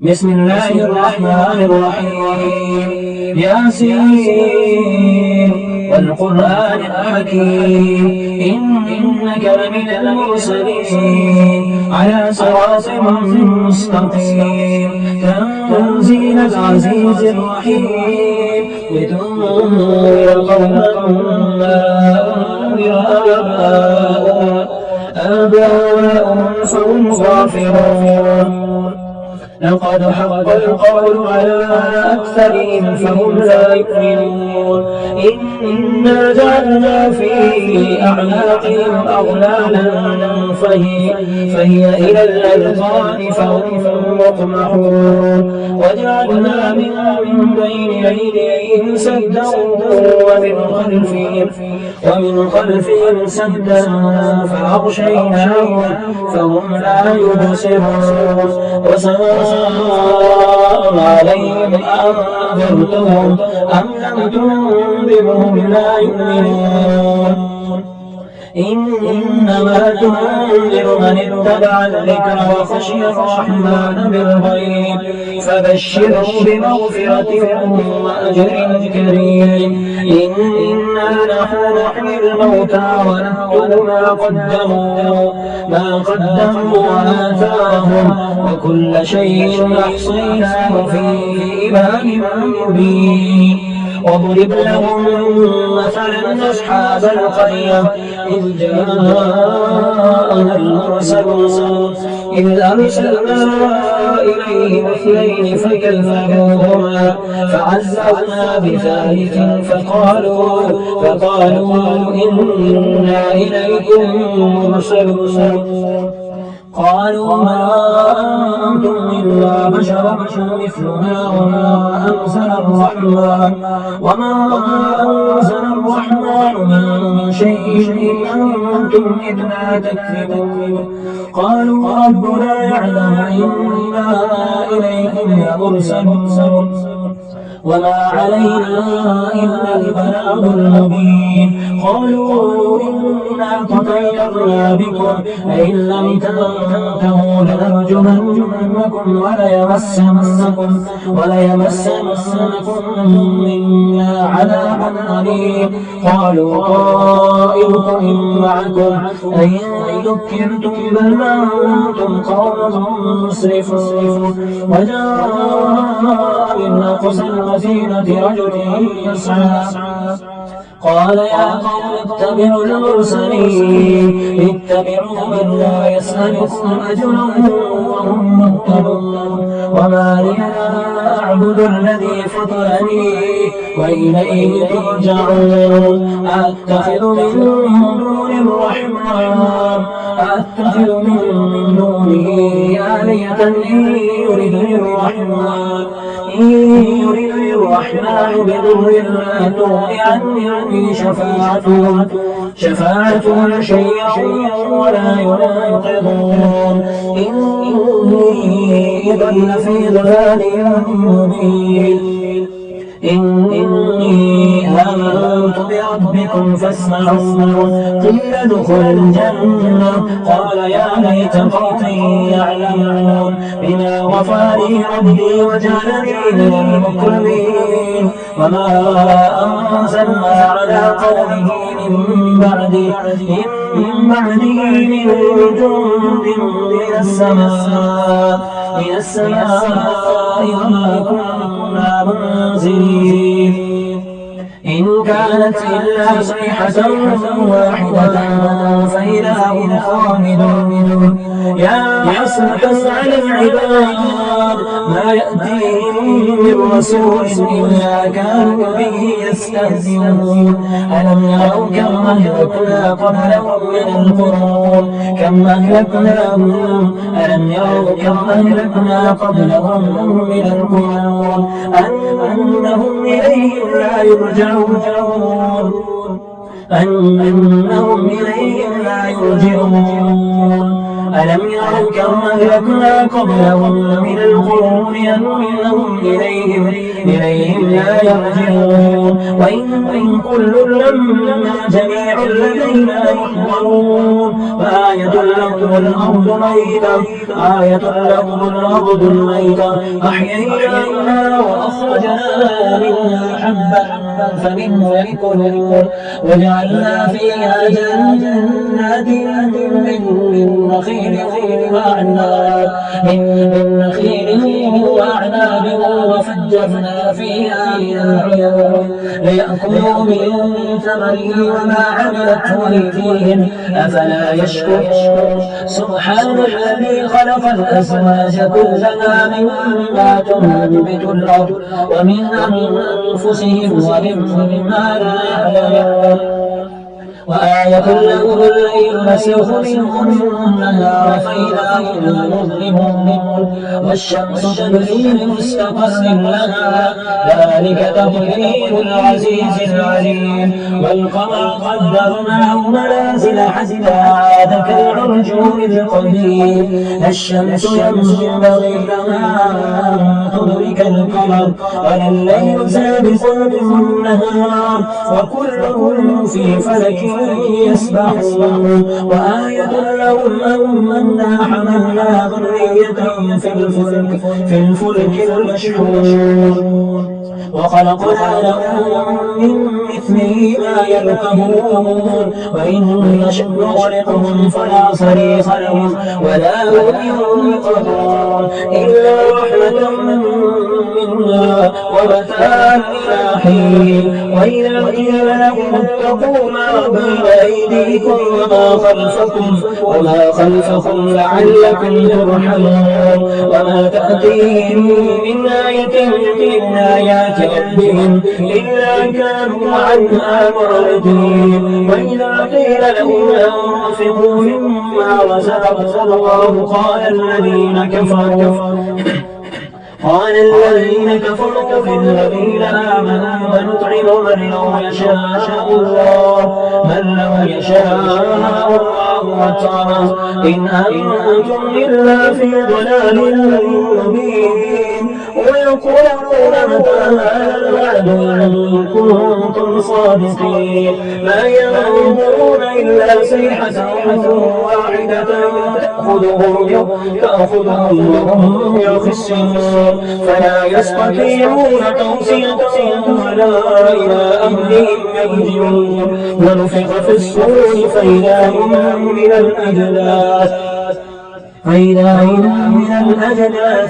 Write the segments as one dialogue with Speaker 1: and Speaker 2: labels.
Speaker 1: بسم الله الرحمن الرحيم. ياسين والقرآن الحكيم إنك لمن المرسلين على صراط مستقيم تنزيل العزيز الرحيم لتنذر قوما ما أنذر آباؤهم فهم غافلون. لقد حق القول على أكثرهم فهم لا يؤمنون. إنا جعلنا في أعناقهم أغلالا فهي إلى الأذقان فهم مقمحون. وجعلنا من بين أيديهم سدا ومن خلفهم سدا فأغشيناهم فهم لا يبصرون. وسواء عليهم أنذرتهم أم لم تنذرهم لا يؤمنون. إنما تنذر من اتبع الذكر وخشي الرحمن بالغيب فبشره بمغفرة وأجر كريم. إنا نحن نحيي الموتى ونكتب ما قدموا وآثارهم وكل شيء أحصيناه في إمام مبين. واضرب لهم مثلا أصحاب القرية إذ جاءها المرسلون إذ أرسلنا إليهم اثنين فكذبوهما فعززنا بثالث فقالوا إنا إليكم مرسلون. قالوا ما أنتم إلا بشر مثلنا وما أنزل الرحمن من شيء إن أنتم إلا تكذبون. قالوا ربنا يعلم إنا إليكم لمرسلون وما علينا إلا البلاغ المبين. قالوا إنا تطيرنا بكم لئن لم تنتهوا لنرجمنكم وليمسنكم منا عذاب أليم. قالوا طائركم معكم أئن ذكرتم بل أنتم قوم مسرفون. وجاء من أقصى المدينة رجل يسعى قال يا قوم اتبعوا المرسلين اتبعوا من لا يسألكم أجرا وهم مهتدون. وما لي لا أعبد الذي فطرني وإليه ترجعون. أتخذ من دونه آلهة إن يردني الرحمن بضر لا تغني عني شفاعتهم شيئا ولا ينقذون. إني إذا لفي ضلال مبين. إني آمنت بربكم فاسمعون. قيل ادخل الجنة قال يا ليت قومي يعلمون بما غفر لي ربي وجعلني من المكرمين. وما أنزلنا على قومه من بعده من جند من السماء وما كنا منزلين. إن كانت إلا صيحة واحدة فإذا هم خامدون. يا حسرة على العباد ما يأتيهم من رسول إلا كانوا به يستهزئون. ألم يروا كم أهلكنا قبلهم من القرون أنهم إليهم لا يرجعون. ألم يروا كم أهلكنا قبلهم من القرون أنهم إليهم لا يرجعون وإن كل لما جميع لدينا محضرون وآية لهم الأرض الميتة أحييناها وأخرجنا منها حبا فمنه يأكلون وجعلنا فيها جنات من نخيل وأعناب وفجرنا فيها من العيون ليأكلوا من ثمره وما عملته أيديهم أفلا يشكرون سبحان الذي خلق الأزواج كلها مما تنبت الأرض ومن أنفسهم ومما لا يعلمون وآية لهم الليل نسلخ منه النهار فإذا هم مظلمون والشمس تجري لمستقر لها ذلك تقدير العزيز العليم والقمر قدرناه منازل حتى عاد كالعرجون القديم الشمس ينبغي لها أن تدرك القمر ولا الليل سابق النهار وكلهم في فلك يسبحون وآية لهم أنا حملنا ذريتهم في الفلك المشحون وخلقنا لهم من مثله ما يركبون وإن نشأ نغرقهم فلا صريخ لهم ولا هم ينقذون إلا رحمة منا ومتاعا إلى حين وإذا قيل لهم اتقوا ما بين أيديكم وما خلفكم لعلكم ترحمون وما تأتيهم من آية من آيات ربهم إلا كانوا عنها معرضين وإذا قيل لهم أنفقوا مما رزقكم الله قال الذين كفروا للذين آمنوا ونطعم من لو يشاء الله أطعمه إن أنتم إلا في ضلال مبين ويقولون متى هذا الوعد إن كنتم صادقين ما ينظرون إلا صيحة واحدة تأخذهم وهم يخصمون فلا يستطيعون توصية ولا إلى أهلهم يرجعون ونفخ في الصور فإذا هم من الأجداث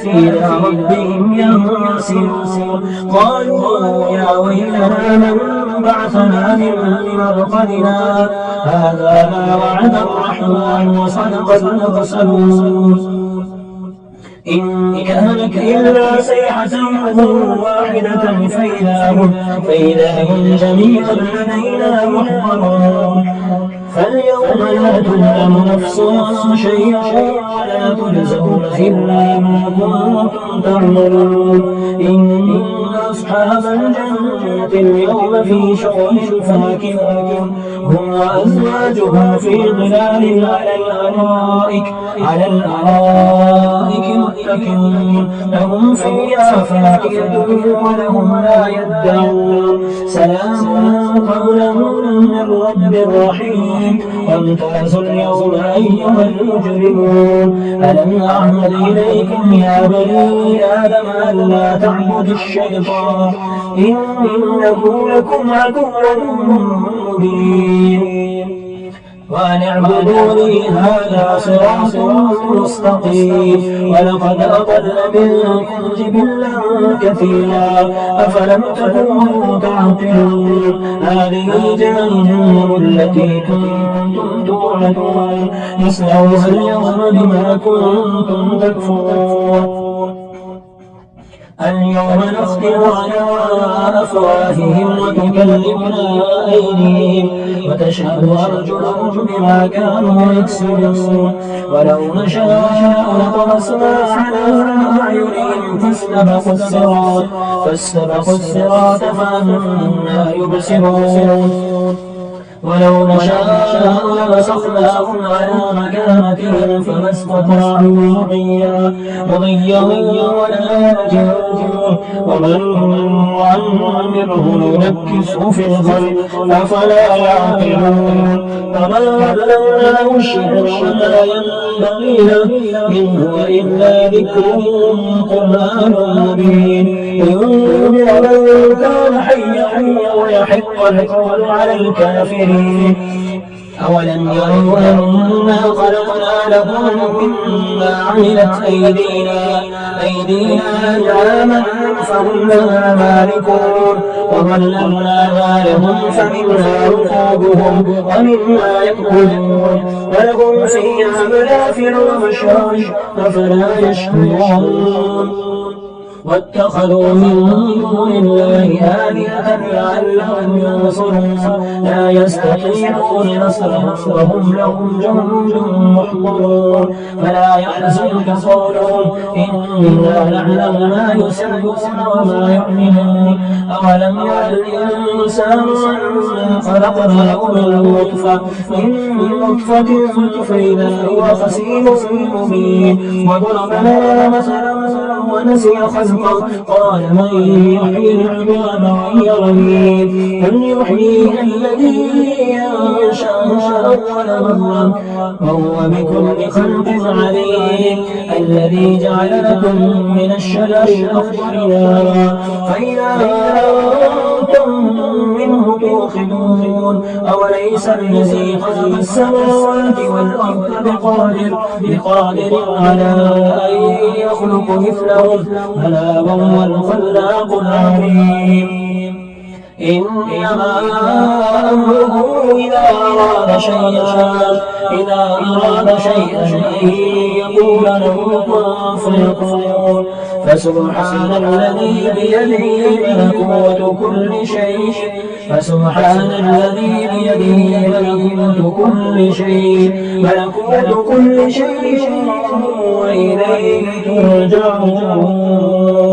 Speaker 1: إلى ربهم ينسلون قالوا يا ويلنا من بعثنا من مرقدنا هذا ما وعد الرحمن وصدق المرسلون إن كانت إلا صيحة واحدة فإذا هم جميعا لدينا محضرون فاليوم لا تظلم نفس شيئا ولا تجزون إلا ما كنتم تعملون إن أصحاب الجنة اليوم في شغل فاكهون هم وأزواجهم في ظلال على الأرائك متكئون لهم فيها فاكهة ولهم لا يدعون سلام قولا من رب رحيم وامتازوا اليوم أيها المجرمون ألم أعهد إليكم يا بني آدم ألا تعبدوا الشيطان إنه لكم عدو مبين وأن اعبدوني هذا صراط مستقيم ولقد أضل منكم جبلا كثيرا أفلم تكونوا تعقلون هذه جهنم التي كنتم توعدون اصلوها اليوم بما كنتم تكفرون اليوم نختم على أفواههم وتكلمنا أيديهم وتشهد أرجلهم بما كانوا يكسبون ولو نشاء لطمسنا على أعينهم فاستبقوا الصراط فأنا يبصرون ولو نشاء لمسخناهم على مكانتهم فما استطاعوا مضيا ولا يرجعون ومن نعمره ننكسه في الخلق أفلا يعقلون وما علمناه الشعر وما ينبغي له إن هو إلا ذكر قرآن مبين لينذر من كان حيا ويحق القول على الكافرين أولم يروا أنا خلقنا لهم مما عملت أيدينا أنعاما فهم لها مالكون وظللناها لهم فمنها ركوبهم ومما يأكلون ولهم فيها منافع ومشارب أفلا يشكرون واتخذوا من دون الله آلهة لعلهم ينصرون لا يستطيعون نصرهم وهم لهم جند محضرون فلا يحزنك قولهم إنا نعلم ما يسرون وما يعلنون أولم ير الإنسان أنا خلقناه من نطفة فإذا هو خصيم مبين وضرب لنا مثلا ونسي خلقه قال من يحيي العظام وهي رميم قل يحييها الذي أنشأها أول مرة وهو بكل خلق عليم الذي جعل لكم من الشجر الأخضر نارا فإذا أنتم منه توقدون أوليس الذي خلق السماوات والأرض بقادر على أن يخلق مثلهم بلى وهو الخلاق العليم إنما أمره إذا أراد شيئا أن يقول له كن فيكون فسبحان الذي بيده ملكوت كل شيء وإليه ترجعون